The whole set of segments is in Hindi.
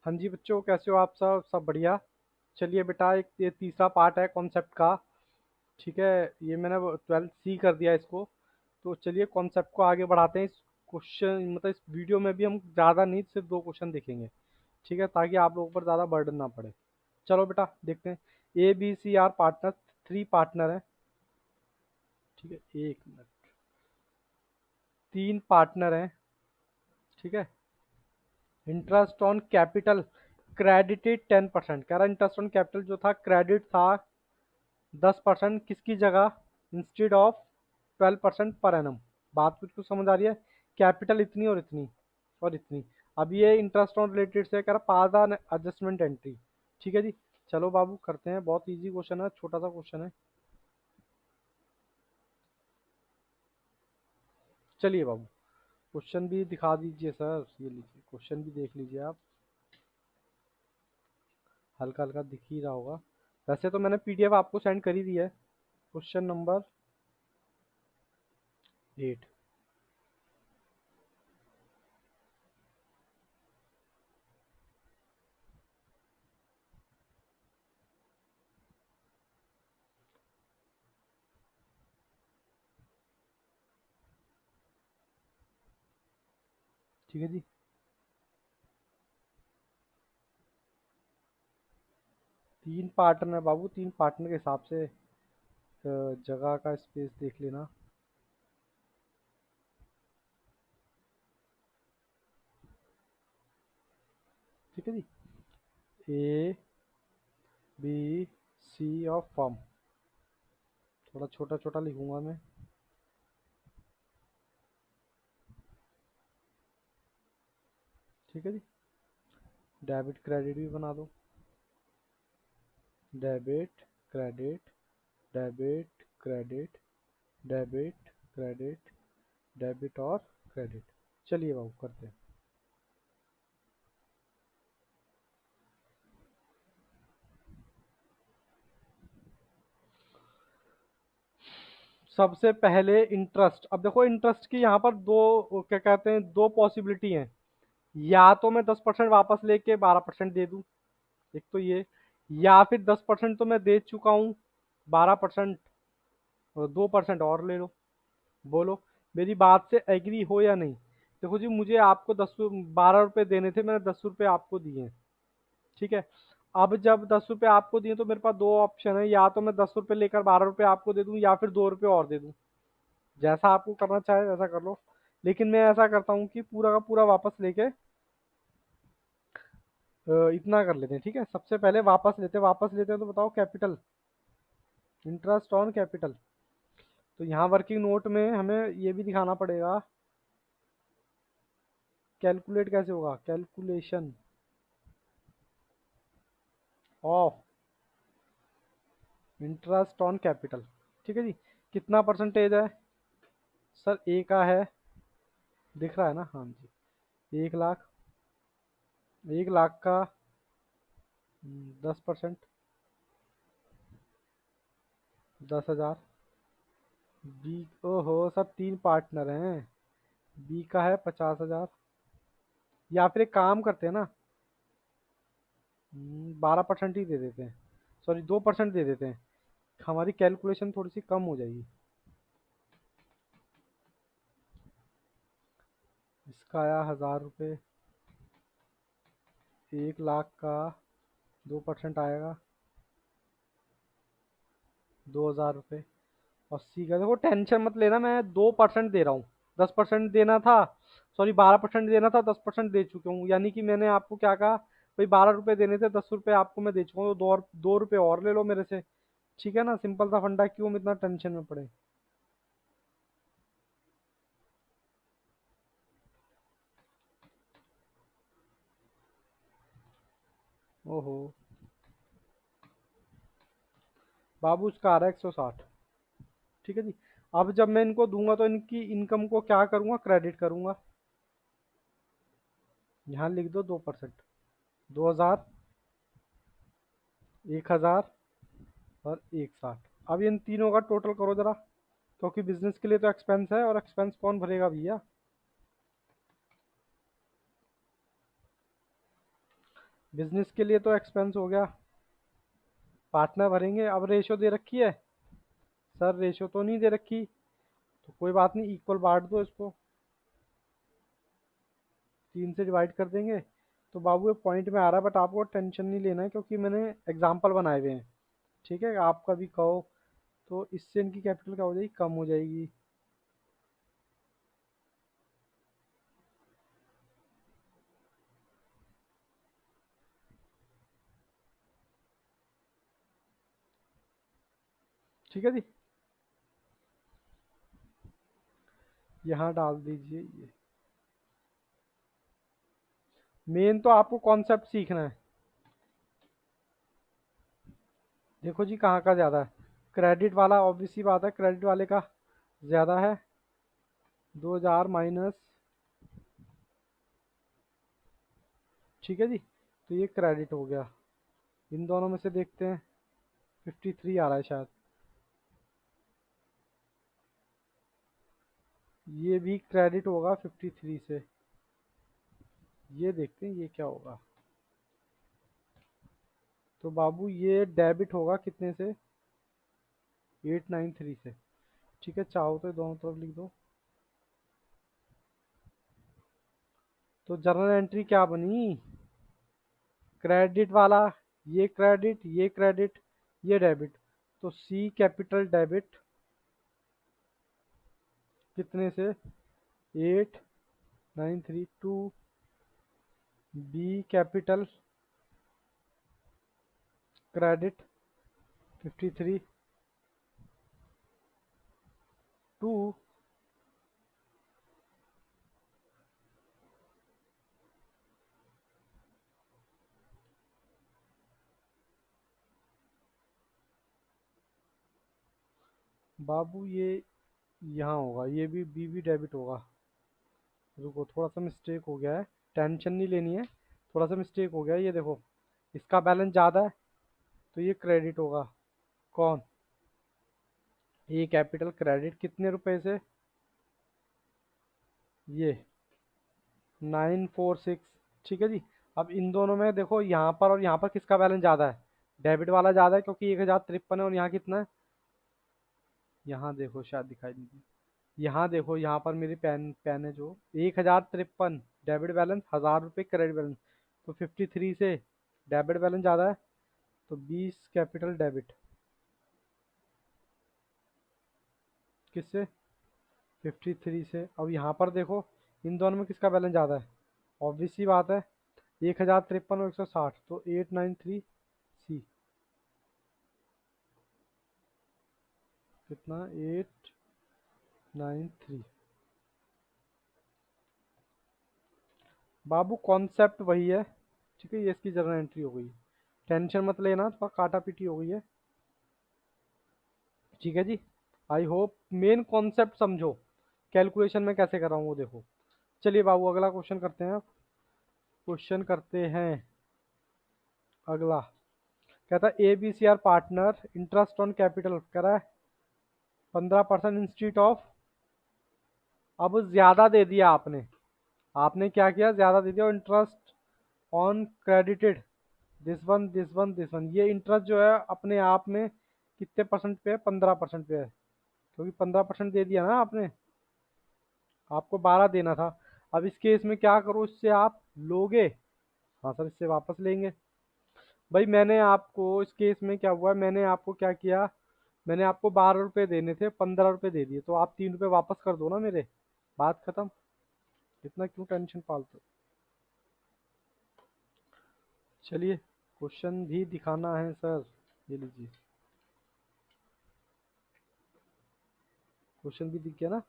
हाँ जी बच्चों, कैसे हो आप सब? सब बढ़िया। चलिए बेटा, एक ये तीसरा पार्ट है कॉन्सेप्ट का। ठीक है। ये मैंने 12th सी कर दिया इसको। तो चलिए कॉन्सेप्ट को आगे बढ़ाते हैं। इस क्वेश्चन मतलब इस वीडियो में भी हम ज़्यादा नहीं, सिर्फ दो क्वेश्चन देखेंगे। ठीक है, ताकि आप लोगों पर ज़्यादा बर्डन ना पड़े। चलो बेटा देखते हैं। A B C are partner, three partner हैं। ठीक है, एक मिनट। तीन पार्टनर हैं। ठीक है। Interest on capital credited 10%। कह रहा इंटरेस्ट ऑन कैपिटल जो था क्रेडिट था 10% किसकी जगह, इंस्टेड ऑफ 12% पर एनम। बात कुछ समझ आ रही है? कैपिटल इतनी और इतनी और इतनी। अब ये इंटरेस्ट ऑन रिलेटेड से कह रहा पास एन एडजस्टमेंट एंट्री। ठीक है जी। चलो बाबू करते हैं, बहुत इजी क्वेश्चन है, छोटा सा क्वेश्चन है। चलिए बाबू, क्वेश्चन भी दिखा दीजिए सर, ये लीजिए क्वेश्चन भी देख लीजिए आप। हल्का हल्का दिख ही रहा होगा। वैसे तो मैंने पीडीएफ आपको सेंड कर ही दिया है। Question number 8। ठीक है जी। तीन पार्टनर है बाबू, तीन पार्टनर के हिसाब से जगह का स्पेस देख लेना। ठीक है जी। A B C of form, थोड़ा छोटा छोटा लिखूंगा मैं। ठीक है जी। डेबिट क्रेडिट भी बना दो। Debit credit, debit credit, debit credit, debit और क्रेडिट। चलिए बाबू करते हैं। सबसे पहले इंटरेस्ट। अब देखो इंटरेस्ट की यहाँ पर दो क्या कहते हैं, दो पॉसिबिलिटी हैं। या तो मैं 10% वापस लेके 12% दे दूं, एक तो ये। या फिर 10% तो मैं दे चुका हूँ, 12% और 2% और ले लो। बोलो मेरी बात से एग्री हो या नहीं? देखो जी, मुझे आपको 12 रुपए देने थे, मैंने 10 रुपए आपको दिए हैं। ठीक है। अब जब 10 रुपए आपको दिए तो मेरे पास दो ऑप्शन है, या तो मैं 10 रुपए लेकर 12 रुपए आपको दे दूं, या फिर 2 रुपए और दे दूं। जैसा आपको करना चाहे वैसा कर लो। लेकिन मैं ऐसा करता हूँ कि पूरा का पूरा वापस लेके इतना कर लेते हैं। ठीक है, सबसे पहले वापस लेते हैं तो बताओ कैपिटल, इंटरेस्ट ऑन कैपिटल। तो यहाँ वर्किंग नोट में हमें ये भी दिखाना पड़ेगा। कैलकुलेट कैसे होगा? Calculation of interest on capital. ठीक है जी। कितना परसेंटेज है सर? ए का है, दिख रहा है ना? हाँ जी। 1 लाख, 1 लाख का 10%, 10,000। बी, ओहो सब तीन पार्टनर हैं। बी का है 50,000। या फिर एक काम करते हैं ना, 12% ही दे देते हैं, सॉरी 2% दे देते हैं। हमारी कैलकुलेशन थोड़ी सी कम हो जाएगी। इसका आया 1,000 रुपये। 1 लाख का 2% आएगा 2,000 रुपये। 80 का, देखो टेंशन मत लेना, मैं 2% दे रहा हूँ। 10% देना था, सॉरी 12% देना था, 10% दे चुका हूँ। यानी कि मैंने आपको क्या कहा, भाई 12 रुपये देने थे, 10 रुपये आपको मैं दे चुका हूँ, तो 2 रुपये और ले लो मेरे से। ठीक है ना, सिंपल सा फंडा, क्यों हम इतना टेंशन में पड़े? ओहो बाबू, उसका आ रहा है 160। ठीक है जी। अब जब मैं इनको दूंगा तो इनकी इनकम को क्या करूंगा, क्रेडिट करूंगा। यहाँ लिख दो 2%। 2,000, 1,000 और 160। अब इन तीनों का टोटल करो जरा, क्योंकि बिजनेस के लिए तो एक्सपेंस है, और एक्सपेंस कौन भरेगा भैया? बिजनेस के लिए तो एक्सपेंस हो गया, पार्टनर भरेंगे। अब रेशो दे रखी है सर, रेशो तो नहीं दे रखी, तो कोई बात नहीं, इक्वल बांट दो इसको, 3 से डिवाइड कर देंगे। तो बाबू ये पॉइंट में आ रहा है, बट आपको टेंशन नहीं लेना है क्योंकि मैंने एग्जाम्पल बनाए हुए हैं। ठीक है, आप कभी कहो तो इससे इनकी कैपिटल क्या हो जाएगी, कम हो जाएगी। ठीक है जी, यहाँ डाल दीजिए ये। मेन तो आपको कॉन्सेप्ट सीखना है। देखो जी कहाँ का ज़्यादा है, क्रेडिट वाला ऑब्वियस सी बात है, क्रेडिट वाले का ज़्यादा है, 2000 माइनस। ठीक है जी, तो ये क्रेडिट हो गया। इन दोनों में से देखते हैं, 53 आ रहा है शायद, ये भी क्रेडिट होगा 53 से। ये देखते हैं ये क्या होगा। तो बाबू ये डेबिट होगा कितने से, 893 से। ठीक है, चाहो तो दोनों तरफ लिख दो। तो जर्नल एंट्री क्या बनी, क्रेडिट वाला, ये क्रेडिट, ये डेबिट। तो सी कैपिटल डेबिट कितने से, 8932। B capital credit 53 two. बाबू ये यहाँ होगा, ये भी बी भी डेबिट होगा। रुको, थोड़ा सा मिस्टेक हो गया है, टेंशन नहीं लेनी है, थोड़ा सा मिस्टेक हो गया है। ये देखो, इसका बैलेंस ज़्यादा है तो ये क्रेडिट होगा। कौन, ये कैपिटल क्रेडिट कितने रुपए से, ये 946। ठीक है जी। अब इन दोनों में देखो, यहाँ पर और यहाँ पर किसका बैलेंस ज़्यादा है, डेबिट वाला ज़्यादा है क्योंकि 1053 है, और यहाँ कितना है, यहाँ देखो शायद दिखाई नहीं दी। यहाँ देखो, यहाँ पर मेरी पेन है जो, 1053 डेबिट बैलेंस, 1000 रुपये क्रेडिट बैलेंस। तो 53 से डेबिट बैलेंस ज़्यादा है, तो 20 कैपिटल डेबिट किससे, 53 से। अब यहाँ पर देखो, इन दोनों में किसका बैलेंस ज़्यादा है, ऑब्वियस सी बात है, 1053 और 160, तो 893 सी। कितना, 893। बाबू कॉन्सेप्ट वही है। ठीक है, ये इसकी जर्नल एंट्री हो गई, टेंशन मत लेना, थोड़ा काटा पीटी हो गई है। ठीक है जी, आई होप मेन कॉन्सेप्ट समझो, कैलकुलेशन में कैसे कर रहा हूँ वो देखो। चलिए बाबू अगला क्वेश्चन करते हैं, क्वेश्चन करते हैं अगला। कहता है A B C are partner, interest on capital कह रहा है 15% इंस्टीट्यूट ऑफ। अब ज्यादा दे दिया आपने, आपने क्या किया, ज्यादा दे दिया, interest on credited, this one ये इंटरेस्ट जो है अपने आप में कितने परसेंट पे है, 15% पे है, क्योंकि 15% दे दिया ना आपने, आपको 12 देना था। अब इस केस में क्या करो, इससे आप लोगे, हाँ सर इससे वापस लेंगे। भाई मैंने आपको इस केस में क्या हुआ, मैंने आपको क्या किया, मैंने आपको 12 रुपये देने थे, 15 रुपये दे दिए, तो आप 3 रुपये वापस कर दो ना मेरे, बात खत्म। इतना क्यों टेंशन पालते हो। चलिए क्वेश्चन भी दिखाना है सर, ये लीजिए, क्वेश्चन भी दिख गया ना।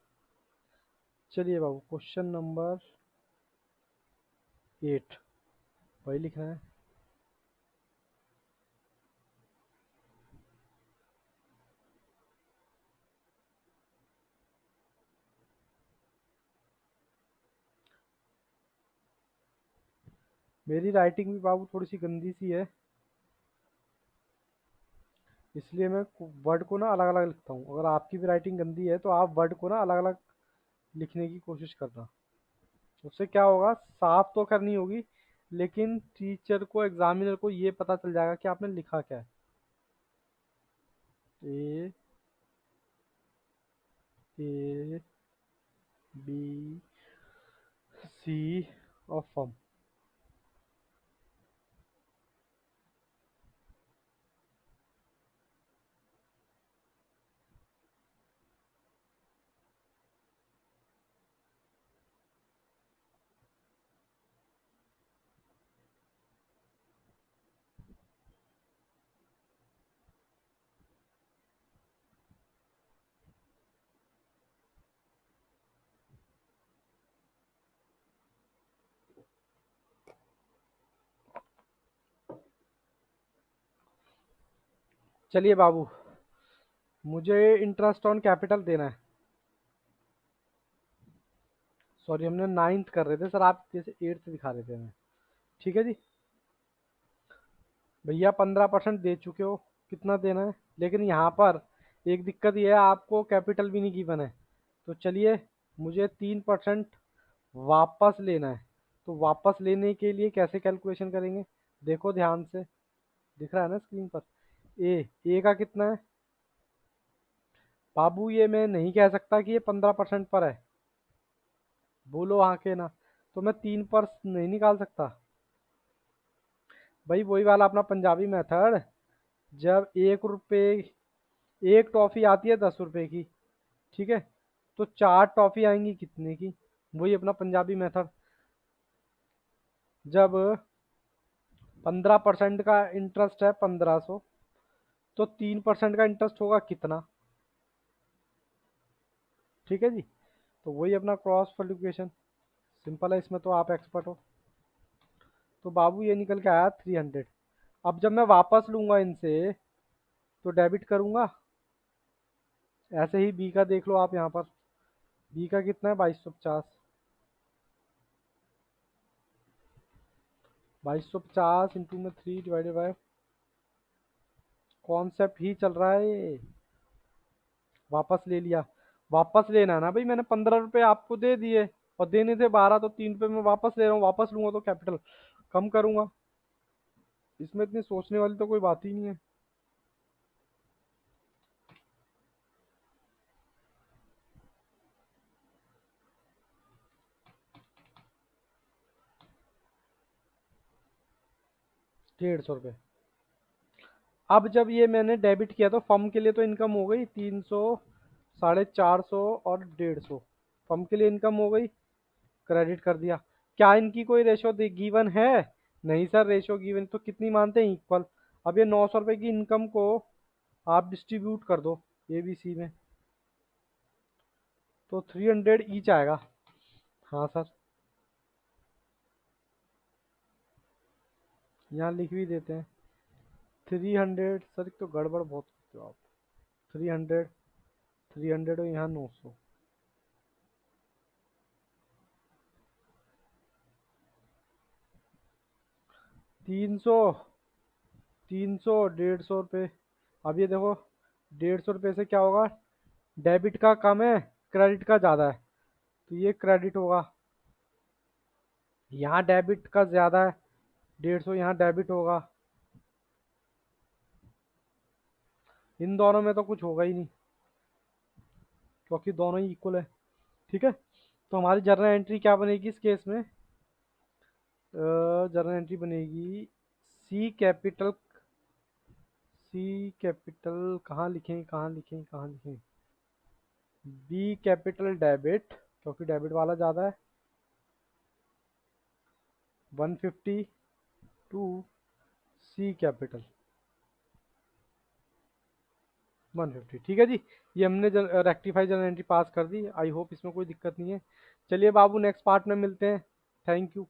चलिए बाबू क्वेश्चन नंबर 8 वही लिखना है। मेरी राइटिंग भी बाबू थोड़ी सी गंदी सी है, इसलिए मैं वर्ड को ना अलग अलग लिखता हूँ। अगर आपकी भी राइटिंग गंदी है तो आप वर्ड को ना अलग अलग लिखने की कोशिश करना, उससे क्या होगा, साफ तो करनी होगी लेकिन टीचर को, एग्जामिनर को ये पता चल जाएगा कि आपने लिखा क्या है। ए, ए, बी, सी और फॉर्म। चलिए बाबू, मुझे इंटरेस्ट ऑन कैपिटल देना है। सॉरी, हमने नाइन्थ कर रहे थे सर, आप जैसे एट्थ दिखा रहे थे हमें। ठीक है जी भैया, 15% दे चुके हो, कितना देना है? लेकिन यहाँ पर एक दिक्कत ये है, आपको कैपिटल भी नहीं गिवन है। तो चलिए, मुझे 3% वापस लेना है। तो वापस लेने के लिए कैसे कैलकुलेशन करेंगे? देखो ध्यान से, दिख रहा है ना स्क्रीन पर? ए का कितना है बाबू? ये मैं नहीं कह सकता कि ये 15% पर है, बोलो हाँ के ना। तो मैं 3 पर नहीं निकाल सकता भाई, वही वाला अपना पंजाबी मेथड। जब 1 रुपये, एक टॉफी आती है 10 रुपए की, ठीक है, तो 4 टॉफी आएंगी कितने की? वही अपना पंजाबी मेथड। जब 15% का इंटरेस्ट है 1500, तो 3% का इंटरेस्ट होगा कितना? ठीक है जी, तो वही अपना क्रॉस मल्टीप्लिकेशन। सिंपल है, इसमें तो आप एक्सपर्ट हो। तो बाबू ये निकल के आया 300। अब जब मैं वापस लूंगा इनसे, तो डेबिट करूंगा। ऐसे ही बी का देख लो आप यहाँ पर। बी का कितना है? 2250। 2250 इंटू में 3 डिवाइडेड बाय, कॉन्सेप्ट ही चल रहा है ये। वापस ले लिया। वापस लेना है ना भाई, मैंने 15 रुपए आपको दे दिए और देने थे 12, तो 3 रुपए मैं वापस ले रहा हूँ। वापस लूंगा तो कैपिटल कम करूंगा। इसमें इतनी सोचने वाली तो कोई बात ही नहीं है। ₹150। अब जब ये मैंने डेबिट किया, तो फर्म के लिए तो इनकम हो गई 300, 450 और 150। फर्म के लिए इनकम हो गई, क्रेडिट कर दिया। क्या इनकी कोई रेशो गिवन है? नहीं सर, रेशो गिवन तो कितनी मानते हैं? इक्वल। अब ये 900 रुपए की इनकम को आप डिस्ट्रीब्यूट कर दो ABC में, तो 300 ईच आएगा। हाँ सर, यहाँ लिख भी देते हैं 300। सर एक तो गड़बड़ बहुत करते हो आप। 300, 300 और यहाँ 900। 300, 300, 150 रुपये। अब ये देखो, 150 रुपये से क्या होगा? डेबिट का कम है, क्रेडिट का ज़्यादा है, तो ये क्रेडिट होगा। यहाँ डेबिट का ज़्यादा है, 150 यहाँ डेबिट होगा। इन दोनों में तो कुछ होगा ही नहीं, क्योंकि दोनों ही इक्वल है। ठीक है, तो हमारी जर्नल एंट्री क्या बनेगी इस केस में? जर्नल एंट्री बनेगी सी कैपिटल। सी कैपिटल कहाँ लिखें, कहाँ लिखें, कहाँ लिखें? बी कैपिटल डेबिट, क्योंकि डेबिट वाला ज़्यादा है। 150 टू सी कैपिटल 150। ठीक है जी, ये हमने रेक्टिफाई जर्नल एंट्री पास कर दी। आई होप इसमें कोई दिक्कत नहीं है। चलिए बाबू, नेक्स्ट पार्ट में मिलते हैं। Thank you.